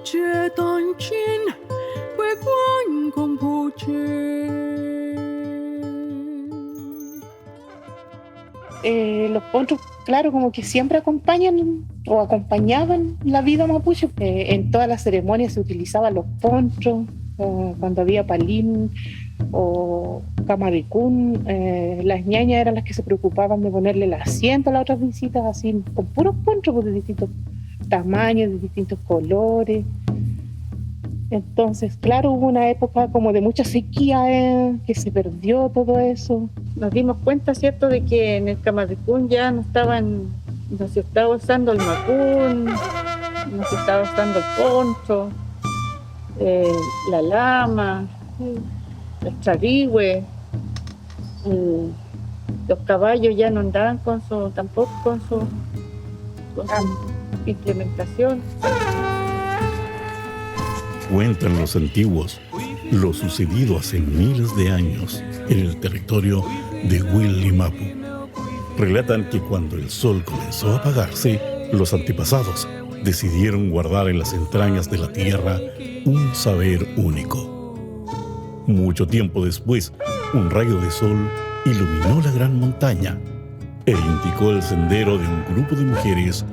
且担心会关公不见。Los potros, claro, como que siempre acompañan o acompañaban la vida mapuche. En todas las ceremonias se utilizaban los ponchos, cuando había palín o camaricún, las ñañas eran las que se preocupaban de ponerle el asiento a las otras visitas, así con puros ponchos pues, de distintos tamaños, de distintos colores. Entonces, claro, hubo una época como de mucha sequía, que se perdió todo eso. Nos dimos cuenta, ¿cierto?, de que en el camaricún ya no se estaba usando el macún, no se estaba usando el poncho, la lama, el charigüe, los caballos ya no andaban tampoco con su implementación. Cuentan los antiguos lo sucedido hace miles de años en el territorio de Huillimapu. Relatan que cuando el sol comenzó a apagarse, los antepasados decidieron guardar en las entrañas de la tierra un saber único. Mucho tiempo después, un rayo de sol iluminó la gran montaña e indicó el sendero de un grupo de mujeres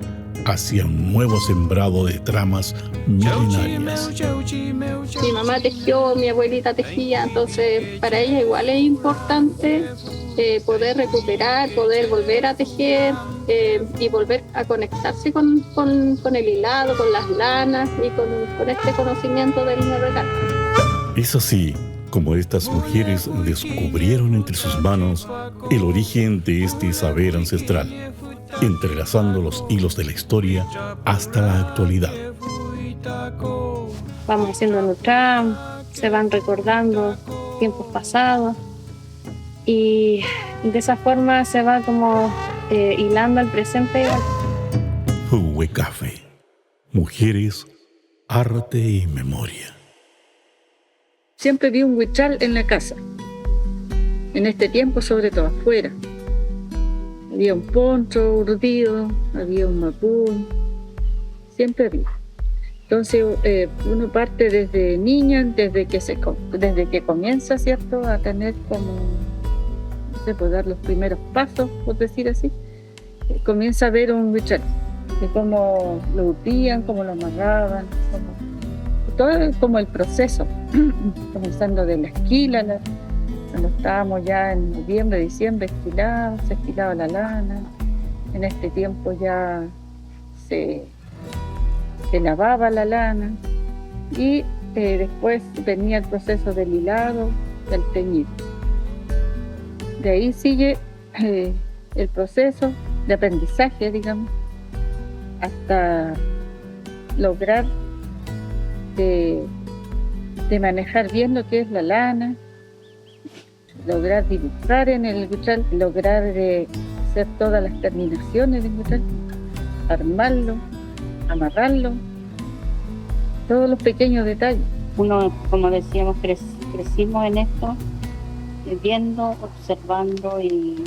hacia un nuevo sembrado de tramas milenarias. Mi mamá tejió, mi abuelita tejía, entonces para ella igual es importante poder recuperar, poder volver a tejer y volver a conectarse con el hilado, con las lanas y con este conocimiento del Merrecán. Es así como estas mujeres descubrieron entre sus manos el origen de este saber ancestral, entrelazando los hilos de la historia hasta la actualidad. Vamos haciendo nutra, se van recordando tiempos pasados y de esa forma se va como hilando al presente. Huecafe, mujeres, arte y memoria. Siempre vi un huichal en la casa, en este tiempo sobre todo afuera. Había un poncho urdido, había un macún, siempre había. Entonces uno parte desde niña, desde que comienza, ¿cierto?, a tener como, no sé, pues dar los primeros pasos, por decir así, comienza a ver un huichal, de cómo lo urdían, cómo lo amarraban, todo como el proceso, comenzando de la esquila, cuando estábamos ya en noviembre, diciembre, se esquilaba la lana. En este tiempo ya se lavaba la lana y después venía el proceso del hilado, del teñido. De ahí sigue el proceso de aprendizaje, digamos, hasta lograr de manejar bien lo que es la lana, lograr dibujar en el huichal, lograr hacer todas las terminaciones del huichal, armarlo, amarrarlo, todos los pequeños detalles. Uno, como decíamos, crecimos en esto, viendo, observando, y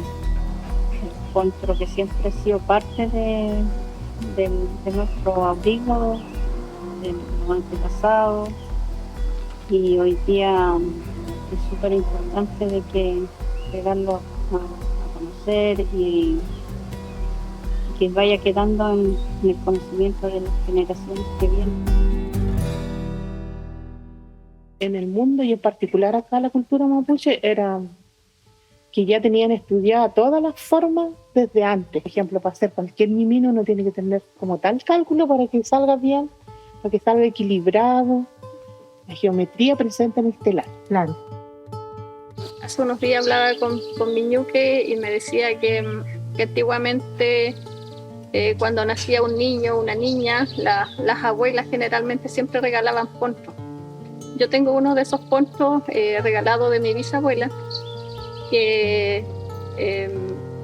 encuentro que siempre ha sido parte de nuestro abrigo, de los antepasados, y hoy día es súper importante de darlo a conocer y que vaya quedando en el conocimiento de las generaciones que vienen. En el mundo y en particular acá la cultura mapuche era que ya tenían estudiada todas las formas desde antes. Por ejemplo, para hacer cualquier mimino uno tiene que tener como tal cálculo para que salga bien, para que salga equilibrado, la geometría presente en el telar. Claro. Hace unos días hablaba con mi ñuque y me decía que antiguamente cuando nacía un niño o una niña, las abuelas generalmente siempre regalaban ponchos. Yo tengo uno de esos ponchos regalado de mi bisabuela, que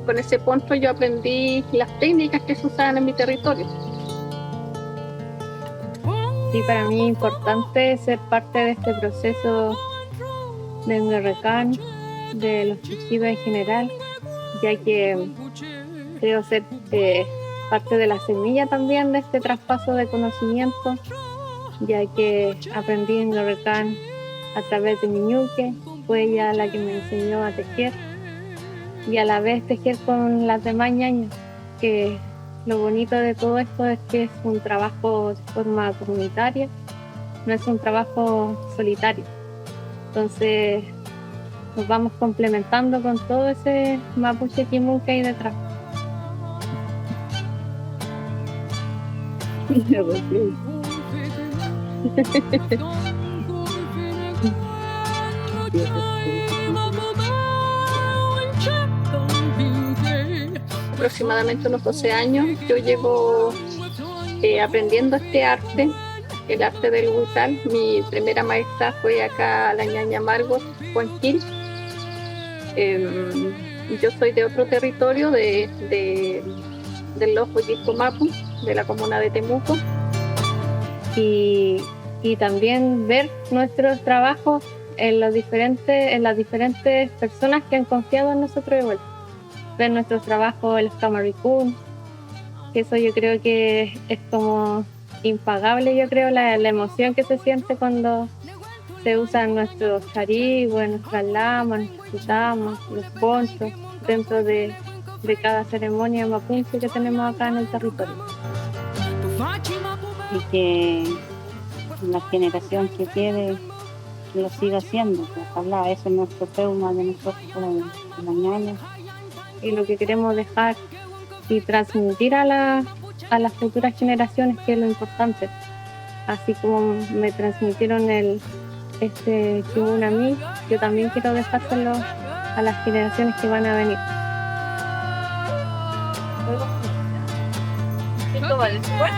con ese poncho yo aprendí las técnicas que se usaban en mi territorio. Sí, para mí es importante ser parte de este proceso del Merrecán, de los tejidos en general, ya que creo ser parte de la semilla también de este traspaso de conocimiento ya que aprendí en Lorrecán a través de mi ñuque. Fue ella la que me enseñó a tejer y a la vez tejer con las demás ñañas, que lo bonito de todo esto es que es un trabajo de forma comunitaria, no es un trabajo solitario. Entonces nos vamos complementando con todo ese mapuche kimú que hay detrás. Aproximadamente unos 12 años yo llevo aprendiendo este arte, el arte del huital. Mi primera maestra fue acá la ñaña Margot Juanquil. Yo soy de otro territorio, del Lojo Mapu, de la comuna de Temuco. Y también ver nuestros trabajos en las diferentes personas que han confiado en nosotros de vuelta. Ver nuestros trabajos en los camaricún, que eso yo creo que es como impagable, yo creo, la emoción que se siente cuando se usan nuestros charigües, nuestras lamas, nuestras chutamas, los ponchos, dentro de cada ceremonia mapuche que tenemos acá en el territorio. Y que la generación que quede lo siga haciendo. Ojalá, eso es nuestro teuma de nosotros como ñañas. Y lo que queremos dejar y transmitir a las futuras generaciones, que es lo importante. Así como me transmitieron este kimún a mí, yo también quiero dejárselo a las generaciones que van a venir. ¿Esto va después?